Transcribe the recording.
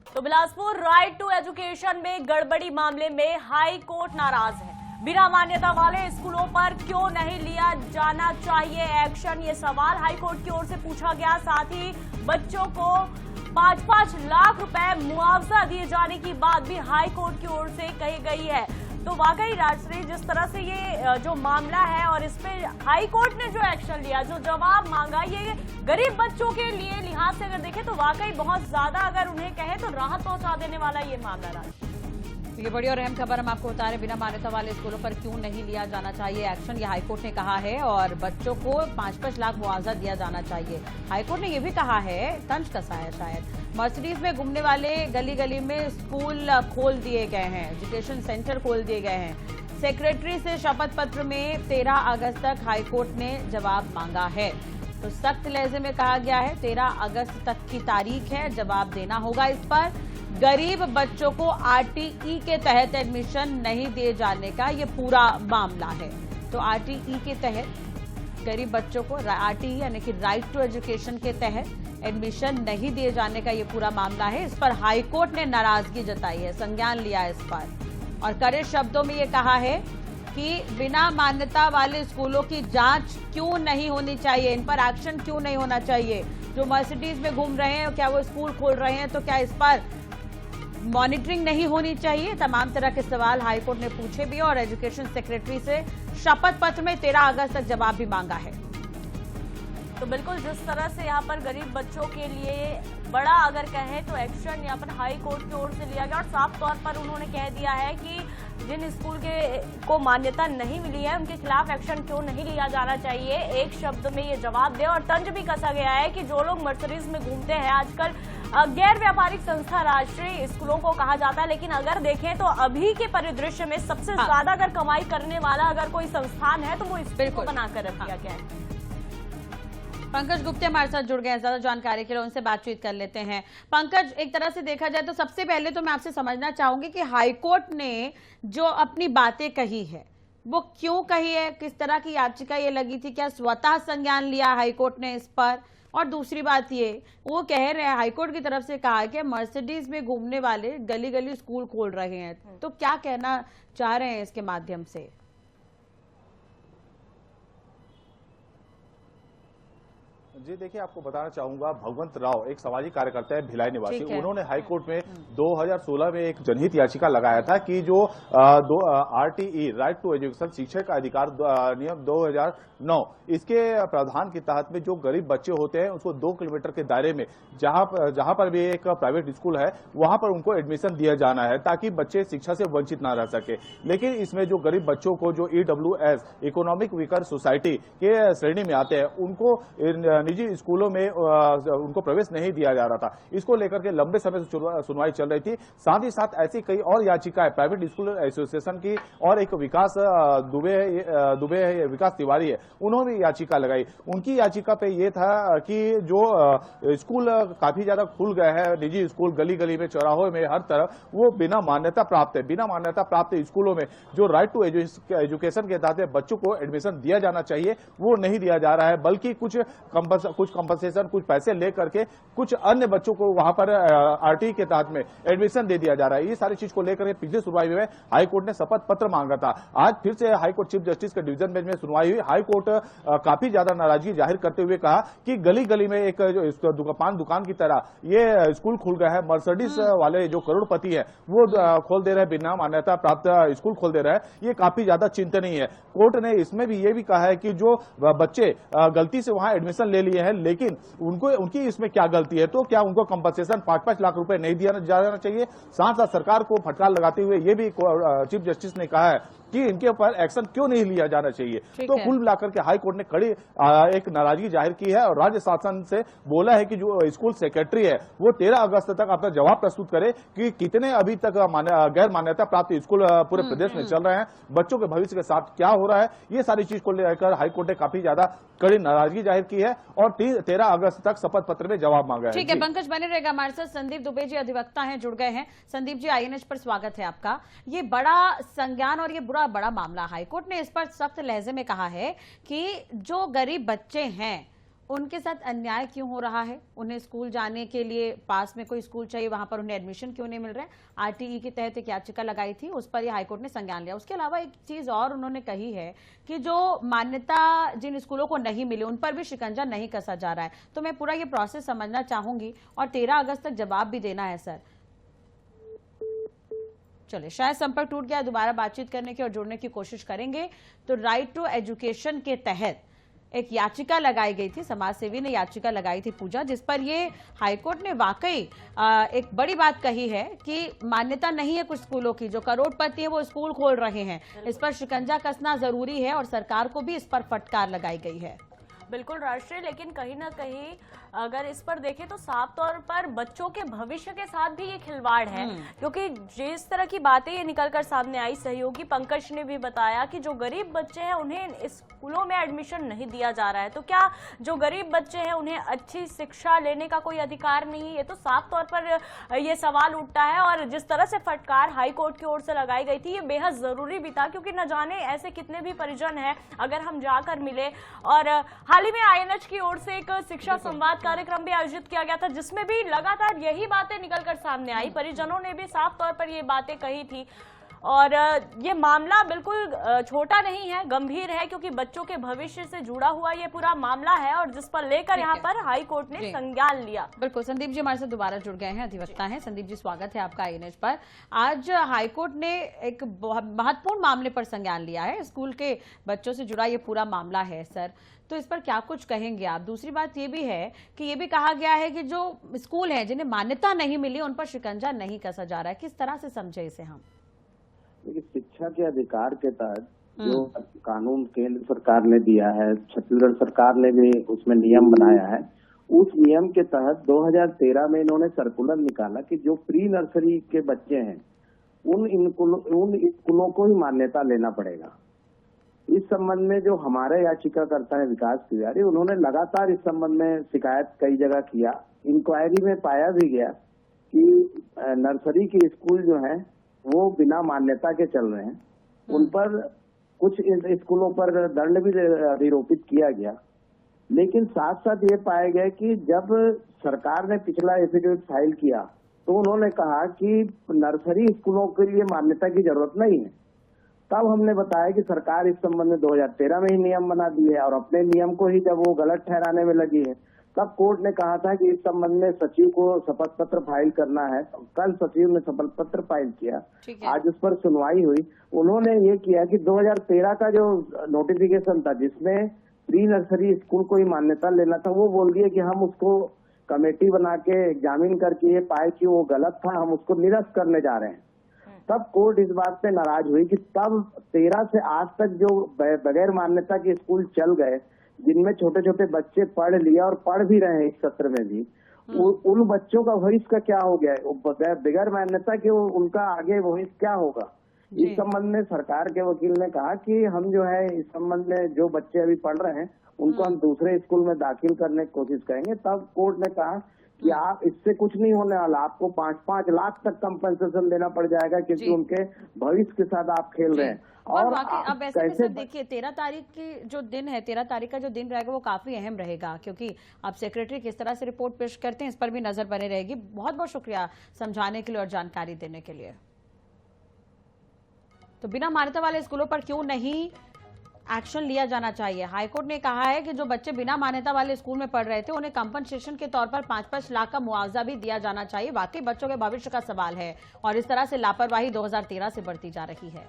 तो Bilaspur right to education में गड़बड़ी मामले में हाई कोर्ट नाराज है। बिना मान्यता वाले स्कूलों पर क्यों नहीं लिया जाना चाहिए एक्शन, ये सवाल हाई कोर्ट की ओर से पूछा गया। साथ ही बच्चों को 5-5 लाख रुपए मुआवजा दिए जाने की बात भी हाई कोर्ट की ओर से कही गई है। तो वाकई राजश्री, जिस तरह से ये जो मामला है और इस पे हाई कोर्ट ने जो एक्शन लिया, जो जवाब मांगा, ये गरीब बच्चों के लिए लिहाज से अगर देखें तो वाकई बहुत ज्यादा, अगर उन्हें कहे तो राहत पहुंचा देने वाला ये मामला राज। ये बड़ी और अहम खबर हम आपको बता रहे हैं, बिना मान्यता वाले स्कूलों पर क्यों नहीं लिया जाना चाहिए एक्शन, ये हाईकोर्ट ने कहा है। और बच्चों को 5-5 लाख मुआवजा दिया जाना चाहिए। हाईकोर्ट ने यह भी कहा है, तंज कसा है शायद, मर्सिडीज में घूमने वाले गली गली में स्कूल खोल दिए गए हैं, एजुकेशन सेंटर खोल दिए गए हैं। सेक्रेटरी से शपथ पत्र में 13 अगस्त तक हाईकोर्ट ने जवाब मांगा है। तो सख्त लहजे में कहा गया है 13 अगस्त तक की तारीख है, जवाब देना होगा इस पर। गरीब बच्चों को आरटीई के तहत एडमिशन नहीं दिए जाने का ये पूरा मामला है। तो आरटीई के तहत गरीब बच्चों को आरटीई यानी कि राइट टू एजुकेशन के तहत एडमिशन नहीं दिए जाने का ये पूरा मामला है। इस पर हाईकोर्ट ने नाराजगी जताई है, संज्ञान लिया इस पर और कड़े शब्दों में ये कहा है कि बिना मान्यता वाले स्कूलों की जांच क्यों नहीं होनी चाहिए, इन पर एक्शन क्यों नहीं होना चाहिए। जो मर्सिडीज में घूम रहे हैं, क्या वो स्कूल खोल रहे हैं, तो क्या इस पर मॉनिटरिंग नहीं होनी चाहिए। तमाम तरह के सवाल हाईकोर्ट ने पूछे भी और एजुकेशन सेक्रेटरी से शपथ पत्र में 13 अगस्त तक जवाब भी मांगा है। तो बिल्कुल जिस तरह से यहाँ पर गरीब बच्चों के लिए बड़ा अगर कहें तो एक्शन यहाँ पर हाई कोर्ट की ओर से लिया गया और साफ तौर पर उन्होंने कह दिया है कि जिन स्कूल को मान्यता नहीं मिली है उनके खिलाफ एक्शन क्यों नहीं लिया जाना चाहिए। एक शब्द में ये जवाब दे और तंज भी कसा गया है कि जो लोग मर्सिडीज में घूमते हैं, आजकल गैर व्यापारिक संस्था राष्ट्रीय स्कूलों को कहा जाता है, लेकिन अगर देखें तो अभी के परिदृश्य में सबसे ज्यादा अगर कमाई करने वाला अगर कोई संस्थान है तो वो स्कूल को बनाकर रख दिया गया है। पंकज गुप्ते हमारे साथ जुड़ गए हैं, ज्यादा जानकारी के लिए उनसे बातचीत कर लेते हैं। पंकज, एक तरह से देखा जाए तो सबसे पहले तो मैं आपसे समझना चाहूंगी कि हाईकोर्ट ने जो अपनी बातें कही है वो क्यों कही है, किस तरह की याचिका ये लगी थी, क्या स्वतः संज्ञान लिया हाईकोर्ट ने इस पर। और दूसरी बात ये, वो कह रहे हैं हाईकोर्ट की तरफ से कहा कि मर्सिडीज में घूमने वाले गली गली स्कूल खोल रहे हैं, तो क्या कहना चाह रहे हैं इसके माध्यम से। जी देखिए, आपको बताना चाहूंगा, भगवंत राव एक सामाजिक कार्यकर्ता है, भिलाई निवासी। उन्होंने हाईकोर्ट में 2016 में एक जनहित याचिका लगाया था कि जो आरटीई राइट टू एजुकेशन शिक्षा का अधिकार नियम 2009 इसके प्रावधान के तहत में जो गरीब बच्चे होते हैं उसको 2 किलोमीटर के दायरे में जहां पर भी एक प्राइवेट स्कूल है वहां पर उनको एडमिशन दिया जाना है ताकि बच्चे शिक्षा से वंचित ना रह सके। लेकिन इसमें जो गरीब बच्चों को जो EWS इकोनॉमिक वीकर सोसाइटी के श्रेणी में आते हैं उनको निजी स्कूलों में उनको प्रवेश नहीं दिया जा रहा था। इसको लेकर के लंबे समय से सुनवाई चल रही थी। साथ ही साथ ऐसी कई और याचिकाएं प्राइवेट स्कूल एसोसिएशन की और एक विकास दुबे विकास तिवारी है, उन्होंने याचिका लगाई। उनकी याचिका पे ये था कि जो स्कूल काफी ज्यादा खुल गए हैं, निजी स्कूल गली गली में, चौराहों में, हर तरफ, वो बिना मान्यता प्राप्त है। बिना मान्यता प्राप्त स्कूलों में जो राइट टू एजुकेशन के तहत बच्चों को एडमिशन दिया जाना चाहिए वो नहीं दिया जा रहा है, बल्कि कुछ कंपनसेशन, कुछ पैसे लेकर के कुछ अन्य बच्चों को वहां पर आरटीई के तहत में एडमिशन दे दिया जा रहा है। ये सारी चीज को लेकर के पिछली सुनवाई में हाईकोर्ट ने शपथ पत्र मांगा था। आज फिर से हाईकोर्ट चीफ जस्टिस के डिवीजन बेंच में सुनवाई हुई। हाईकोर्ट काफी ज्यादा नाराजगी जाहिर करते हुए कहा कि गली गली में एक पान दुकान की तरह ये स्कूल खुल गया है। मर्सिडीज वाले जो करोड़पति है वो खोल दे रहे हैं, बिना मान्यता प्राप्त स्कूल खोल दे रहे हैं, ये काफी ज्यादा चिंतनीय है। कोर्ट ने इसमें भी ये भी कहा है कि जो बच्चे गलती से वहां एडमिशन ले लिए हैं लेकिन उनकी इसमें क्या गलती है, तो क्या उनको कंपनसेशन 5-5 लाख रुपए नहीं दिया जाना चाहिए। साथ साथ सरकार को फटकार लगाते हुए ये भी चीफ जस्टिस ने कहा है कि इनके ऊपर एक्शन क्यों नहीं लिया जाना चाहिए। तो कुल मिलाकर के हाई कोर्ट ने कड़ी एक नाराजगी जाहिर की है और राज्य शासन से बोला है कि जो स्कूल सेक्रेटरी है वो 13 अगस्त तक अपना जवाब प्रस्तुत करे कि कितने अभी तक गैर मान्यता प्राप्त स्कूल पूरे प्रदेश में चल रहे हैं, बच्चों के भविष्य के साथ क्या हो रहा है। ये सारी चीज को लेकर हाईकोर्ट ने काफी ज्यादा कड़ी नाराजगी जाहिर की है और 13 अगस्त तक शपथ पत्र में जवाब मांगा है। ठीक है पंकज, बने रहेगा हमारे साथ। संदीप दुबे जी अधिवक्ता हैं, जुड़ गए हैं। संदीप जी, INH पर स्वागत है आपका। ये बड़ा संज्ञान और ये बड़ा मामला, हाईकोर्ट ने इस पर सख्त लहजे में कहा है कि जो गरीब बच्चे हैं उनके साथ अन्याय क्यों हो रहा है? उन्हें स्कूल जाने के लिए पास में कोई स्कूल चाहिए, वहां पर उन्हें एडमिशन क्यों नहीं मिल रहा है? आरटीई के तहत एक याचिका लगाई थी, उस पर यह हाईकोर्ट ने संज्ञान लिया। उसके अलावा एक चीज और उन्होंने कही है कि जो मान्यता जिन स्कूलों को नहीं मिली उन पर भी शिकंजा नहीं कसा जा रहा है। तो मैं पूरा ये प्रोसेस समझना चाहूंगी और 13 अगस्त तक जवाब भी देना है सर। चलिए, शायद संपर्क टूट गया, दोबारा बातचीत करने की और जुड़ने की कोशिश करेंगे। तो राइट टू एजुकेशन के तहत एक याचिका लगाई गई थी, समाज सेवी ने याचिका लगाई थी पूजा, जिस पर ये हाईकोर्ट ने वाकई एक बड़ी बात कही है कि मान्यता नहीं है कुछ स्कूलों की, जो करोड़पति है वो स्कूल खोल रहे हैं, इस पर शिकंजा कसना जरूरी है और सरकार को भी इस पर फटकार लगाई गई है। बिल्कुल राष्ट्रीय, लेकिन कहीं ना कहीं अगर इस पर देखें तो साफ तौर पर बच्चों के भविष्य के साथ भी ये खिलवाड़ है, क्योंकि जिस तरह की बातें ये निकलकर सामने आई, सहयोगी पंकज ने भी बताया कि जो गरीब बच्चे हैं उन्हें स्कूलों में एडमिशन नहीं दिया जा रहा है। तो क्या जो गरीब बच्चे हैं उन्हें अच्छी शिक्षा लेने का कोई अधिकार नहीं? ये तो साफ तौर पर ये सवाल उठता है। और जिस तरह से फटकार हाई कोर्ट की ओर से लगाई गई थी, ये बेहद जरूरी भी था, क्योंकि न जाने ऐसे कितने भी परिजन हैं, अगर हम जाकर मिले। और हाल ही में आईएनएच की ओर से एक शिक्षा संवाद कार्यक्रम भी आयोजित किया गया था, जिसमें भी लगातार यही बातें निकलकर सामने आई। परिजनों ने भी साफ तौर पर ये बातें कही थी। और ये मामला बिल्कुल छोटा नहीं है, गंभीर है, क्योंकि बच्चों के भविष्य से जुड़ा हुआ ये पूरा मामला है और जिस पर लेकर यहाँ पर हाई कोर्ट ने संज्ञान लिया। बिल्कुल, संदीप जी हमारे साथ दोबारा जुड़ गए हैं, अधिवक्ता हैं। संदीप जी, स्वागत है आपका आईएनएच पर। आज हाई कोर्ट ने एक महत्वपूर्ण मामले पर संज्ञान लिया है, स्कूल के बच्चों से जुड़ा ये पूरा मामला है सर, तो इस पर क्या कुछ कहेंगे आप? दूसरी बात ये भी है कि ये भी कहा गया है कि जो स्कूल हैं जिन्हें मान्यता नहीं मिली उन पर शिकंजा नहीं कसा जा रहा है, किस तरह से समझे इसे हम? देखिए, शिक्षा के अधिकार के तहत जो कानून केंद्र सरकार ने दिया है, छत्तीसगढ़ सरकार ने भी उसमें नियम बनाया है, उस नियम के तहत 2013 में इन्होंने सर्कुलर निकाला कि जो प्री नर्सरी के बच्चे हैं उन स्कूलों को ही मान्यता लेना पड़ेगा। इस संबंध में जो हमारे याचिकाकर्ता है विकास तिवारी, उन्होंने लगातार इस संबंध में शिकायत कई जगह किया। इंक्वायरी में पाया भी गया कि नर्सरी के स्कूल जो हैं वो बिना मान्यता के चल रहे हैं, उन पर कुछ स्कूलों पर दंड भी आरोपित किया गया। लेकिन साथ साथ ये पाया गया कि जब सरकार ने पिछला एफिडेविट फाइल किया तो उन्होंने कहा कि नर्सरी स्कूलों के लिए मान्यता की जरूरत नहीं है। तब हमने बताया कि सरकार इस संबंध में 2013 में ही नियम बना दिए और अपने नियम को ही जब वो गलत ठहराने में लगी है, तब कोर्ट ने कहा था कि इस संबंध में सचिव को शपथ पत्र फाइल करना है। तो कल सचिव ने शपथ पत्र फाइल किया, आज उस पर सुनवाई हुई। उन्होंने ये किया कि 2013 का जो नोटिफिकेशन था जिसमें प्री नर्सरी स्कूल को ही मान्यता लेना था, वो बोल दिया कि हम उसको कमेटी बना के एग्जामिन करके ये पाए कि वो गलत था, हम उसको निरस्त करने जा रहे हैं। तब कोर्ट इस बात पे नाराज हुई कि तब 13 से आज तक जो बगैर मान्यता के स्कूल चल गए, जिनमें छोटे छोटे बच्चे पढ़ लिया और पढ़ भी रहे हैं इस सत्र में भी, उन बच्चों का भविष्य का क्या हो गया है? बगैर मान्यता के उनका आगे भविष्य क्या होगा? इस संबंध में सरकार के वकील ने कहा कि हम जो है इस संबंध में जो बच्चे अभी पढ़ रहे हैं उनको हम दूसरे स्कूल में दाखिल करने की कोशिश करेंगे। तब कोर्ट ने कहा कि आप इससे कुछ नहीं होने वाला, आपको 5-5 लाख तक कंपनसेशन देना पड़ जाएगा, क्योंकि उनके भविष्य के साथ आप खेल रहे हैं। और अब ऐसे में सर देखिए, 13 तारीख की जो दिन है, 13 तारीख का जो दिन रहेगा वो काफी अहम रहेगा, क्योंकि अब सेक्रेटरी किस तरह से रिपोर्ट पेश करते हैं इस पर भी नजर बने रहेगी। बहुत बहुत शुक्रिया समझाने के लिए और जानकारी देने के लिए। तो बिना मान्यता वाले स्कूलों पर क्यों नहीं एक्शन लिया जाना चाहिए? हाईकोर्ट ने कहा है कि जो बच्चे बिना मान्यता वाले स्कूल में पढ़ रहे थे उन्हें कंपनसेशन के तौर पर 5-5 लाख का मुआवजा भी दिया जाना चाहिए। वाकई बच्चों के भविष्य का सवाल है और इस तरह से लापरवाही 2013 से बढ़ती जा रही है।